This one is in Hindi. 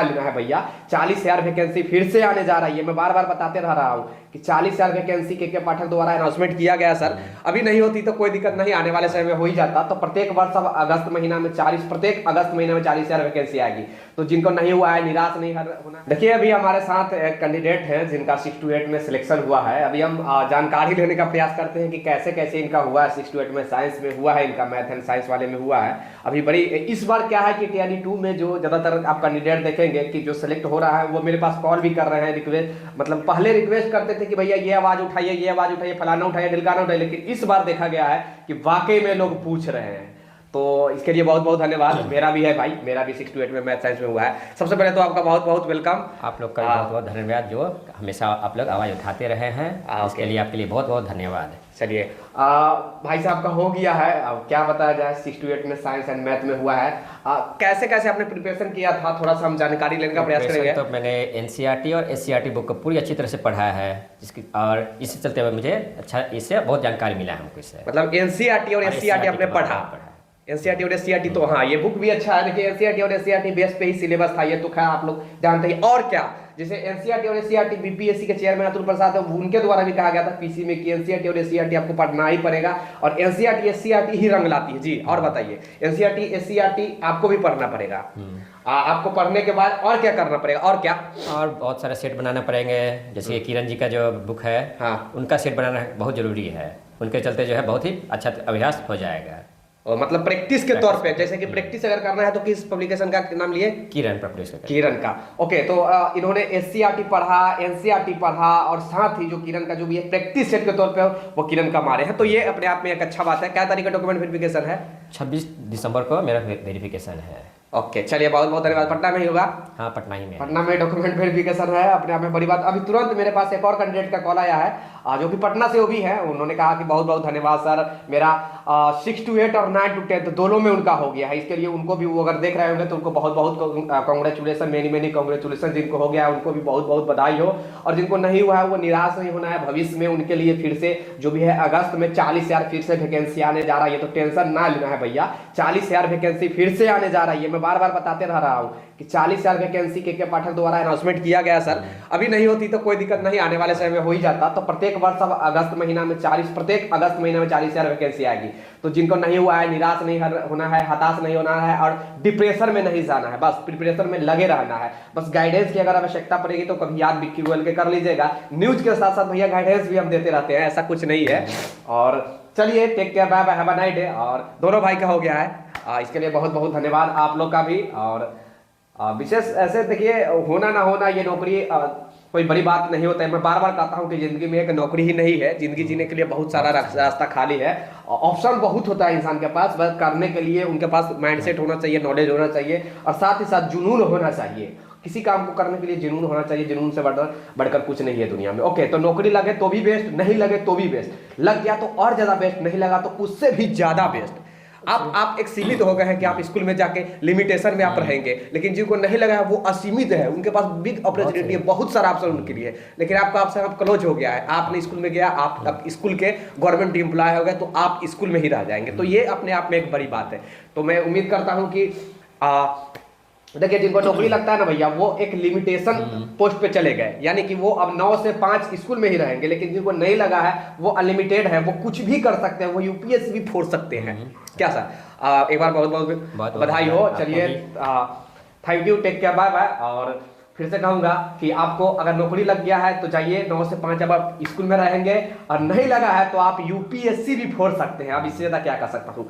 लेना है भैया। 40,000 वैकेंसी फिर से आने जा रही है। मैं बार बार बताते रहा हूँ कि 40,000 वैकेंसी के पाठक द्वारा अनाउंसमेंट किया गया सर। अभी नहीं होती तो कोई दिक्कत नहीं, आने वाले समय में हो ही जाता। तो प्रत्येक वर्ष अब प्रत्येक अगस्त महीना में 40,000 वैकेंसी आएगी। तो जिनको नहीं हुआ है निराश नहीं होना। देखिए अभी हमारे साथ एक कैंडिडेट हैं जिनका 6 to 8 में सिलेक्शन हुआ है। अभी हम जानकारी लेने का प्रयास करते हैं कि कैसे कैसे इनका हुआ है। 6 to 8 में साइंस में हुआ है, इनका मैथ एंड साइंस वाले में हुआ है। अभी बड़ी इस बार क्या है कि TRE 2 में जो ज्यादातर आप कैंडिडेट देखेंगे कि जो सिलेक्ट हो रहा है वो मेरे पास कॉल भी कर रहे हैं, रिक्वेस्ट मतलब पहले रिक्वेस्ट करते थे कि भैया ये आवाज उठाइए, फलाना उठाइए, ढिलकाना उठाइए, लेकिन इस बार देखा गया है कि वाकई में लोग पूछ रहे हैं। तो इसके लिए बहुत बहुत धन्यवाद। मेरा भी है भाई, मेरा भी 6 to 8 में मैथ साइंस में हुआ है। सबसे पहले तो आपका बहुत बहुत वेलकम। आप लोग का बहुत बहुत धन्यवाद जो हमेशा आप लोग आवाज़ उठाते रहे हैं, उसके लिए आपके लिए बहुत बहुत धन्यवाद। चलिए भाई साहब का हो गया है, अब क्या बताया जाए। 6 to 8 में साइंस एंड मैथ में हुआ है। कैसे कैसे आपने प्रिपरेशन किया था, थोड़ा सा हम जानकारी लेने का प्रयास करेंगे। तो मैंने NCERT और SCERT बुक को पूरी अच्छी तरह से पढ़ा है, जिसकी और इससे चलते हुए मुझे अच्छा इससे बहुत जानकारी मिला है हमको इससे। मतलब NCERT और SCERT आपने पढ़ा। NCERT और SCERT तो हाँ ये बुक भी अच्छा है, लेकिन NCERT और SCERT बेस पे ही सिलेबस था, ये तो खैर आप लोग जानते ही। और क्या जैसे NCERT और SCERT BPSC के चेयरमैन अतुल प्रसाद है, उनके द्वारा भी कहा गया था PC में कि NCERT और SCERT आपको पढ़ना ही पड़ेगा, और NCERT SCERT ही रंग लाती है जी। और बताइए NCERT SCERT आपको भी पढ़ना पड़ेगा। आपको पढ़ने के बाद और क्या करना पड़ेगा, और क्या और बहुत सारे सेट बनाना पड़ेंगे। जैसे किरण जी का जो बुक है, हाँ उनका सेट बनाना बहुत जरूरी है। उनके चलते जो है बहुत ही अच्छा अभ्यास हो जाएगा। और मतलब प्रैक्टिस के तौर पे, जैसे कि प्रैक्टिस अगर करना है तो किस पब्लिकेशन का नाम लिए? किरण पब्लिकेशन। किरण का। ओके, तो इन्होंने SCERT पढ़ा, NCERT पढ़ा, और साथ ही जो किरण का जो भी है प्रैक्टिस सेट के तौर पे वो किरण का मारे हैं। तो ये अपने आप में एक अच्छा बात है। क्या तारीख का डॉक्यूमेंट वेरिफिकेशन है? 26 दिसंबर को मेरा वेरिफिकेशन है। ओके चलिए बहुत बहुत धन्यवाद। पटना में ही होगा? हाँ पटना ही में। पटना में डॉक्यूमेंट वेरिफिकेशन है, अपने आप में बड़ी बात। अभी तुरंत मेरे पास एक और कैंडिडेट का कॉल आया है जो कि पटना से वो भी है। उन्होंने कहा कि बहुत बहुत धन्यवाद सर, मेरा 6 to 8 और 9 to 10 दोनों में उनका हो गया है। इसके लिए उनको भी, वो अगर देख रहे होंगे तो उनको बहुत बहुत कॉन्ग्रेचुलेसन, मेनी कॉन्ग्रेचुलेसन। जिनको हो गया है उनको भी बहुत बहुत बधाई हो, और जिनको नहीं हुआ है वो निराश नहीं होना है। भविष्य में उनके लिए फिर से जो भी है अगस्त में 40,000 फिर से वैकेंसी आने जा रही है। तो टेंशन ना लेना है भैया, 40,000 वैकेंसी फिर से आने जा रही है। मैं बार बार बताते रहा हूँ कि 40,000 वैकेंसी के पाठक द्वारा अनाउंसमेंट किया गया सर। अभी नहीं होती तो कोई दिक्कत नहीं, आने वाले समय में हो ही जाता। तो प्रत्येक वर्ष अब प्रत्येक अगस्त महीना में 40,000 वैकेंसी आएगी। तो जिनको नहीं हुआ है निराश नहीं होना है, हताश नहीं होना है, और डिप्रेशन में नहीं जाना है। बस प्रिपरेशन में लगे रहना है। बस गाइडेंस की अगर आवश्यकता पड़ेगी तो कभी याद बिक्की गोयल के कर लीजिएगा। न्यूज के साथ साथ भैया गाइडेंस भी हम देते रहते हैं, ऐसा कुछ नहीं है। और चलिए take care, bye bye, have a nice day. और दोनों भाई का हो गया है, इसके लिए बहुत बहुत धन्यवाद आप लोग का भी। और विशेष ऐसे देखिए, होना ना होना ये नौकरी कोई बड़ी बात नहीं होता है। मैं बार बार कहता हूँ कि जिंदगी में एक नौकरी ही नहीं है, जिंदगी जीने के लिए बहुत सारा रास्ता खाली है। ऑप्शन बहुत होता है इंसान के पास, बस करने के लिए उनके पास माइंडसेट होना चाहिए, नॉलेज होना चाहिए, और साथ ही साथ जुनून होना चाहिए। किसी काम को करने के लिए जुनून होना चाहिए। जुनून से बढ़कर कुछ नहीं है दुनिया में। ओके, तो नौकरी लगे तो भी बेस्ट, नहीं लगे तो भी बेस्ट, लग गया तो और ज्यादा बेस्ट, नहीं लगा तो उससे भी ज्यादा बेस्ट। आप एक सीमित हो गए हैं कि आप स्कूल में जाके लिमिटेशन में आप रहेंगे, लेकिन जिनको नहीं लगा है वो असीमित है, उनके पास बिग अपॉर्चुनिटी है, बहुत सारा ऑप्शन उनके लिए। लेकिन आपका ऑप्शन अब क्लोज हो गया है। आपने स्कूल में गया, आप अब स्कूल के गवर्नमेंट एम्प्लॉय हो गए, तो आप स्कूल में ही रह जाएंगे। तो ये अपने आप में एक बड़ी बात है। तो मैं उम्मीद करता हूँ कि देखिए जिनको नौकरी लगता है ना भैया, वो एक लिमिटेशन पोस्ट पे चले गए, यानी कि वो अब 9 से 5 स्कूल में ही रहेंगे। लेकिन जिनको नहीं लगा है वो अनलिमिटेड है, वो कुछ भी कर सकते हैं, वो UPSC भी फोड़ सकते हैं। क्या सर, एक बार बहुत बहुत बधाई हो। चलिए thank you, take care, bye bye. और फिर से कहूंगा कि आपको अगर नौकरी लग गया है तो जाइए 9 से 5 जब आप स्कूल में रहेंगे, और नहीं लगा है तो आप UPSC भी फोड़ सकते हैं। अब इससे ज्यादा क्या कर सकता हूँ।